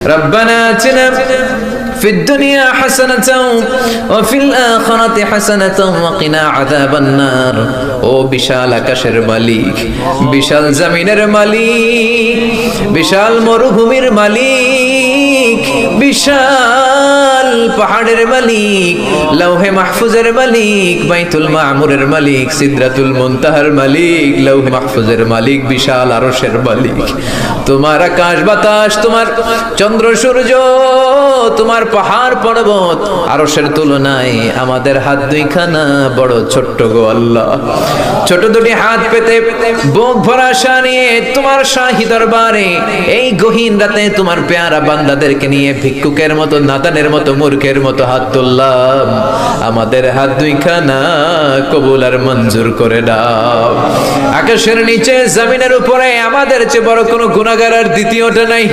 ربنا آتنا في الدنيا حسنة وفي الآخرة حسنة وقنا عذاب النار ও বিশাল আকাশের মালিক, বিশাল জমিনের মালিক, বিশাল মরুভূমির মালিক, বিশাল পাহাড়ের মালিক, লৌহে মাহফুজের মালিক, বাইতুল মামুরের মালিক, সিদরাতুল মুনতাহার মালিক, লৌহে মাহফুজের মালিক, বিশাল আরশের মালিক। তোমার আকাশ বাতাস, তোমার চন্দ্র সূর্য, তোমার পাহাড় পর্বত আরশের তুলনায় আমাদের হাত দুইখানা বড় ছোট্ট গো আল্লাহ। ছোট দুটি হাত পেতে বুক ভরা আশা নিয়ে তোমার শাহী দরবারে এই গহীন রাতে তোমার পেয়ারা বান্দাদেরকে নিয়ে ভিক্ষুকের মতো, নাদানের মতো, মূর্খের মতো হাত তুললাম। আমাদের হাত দুইখানা কবুল আর মঞ্জুর করে দাও। আকাশের নিচে জমিনের উপরে আমাদের চেয়ে বড় কোনো গুনাহগার আর দ্বিতীয়টা নাই।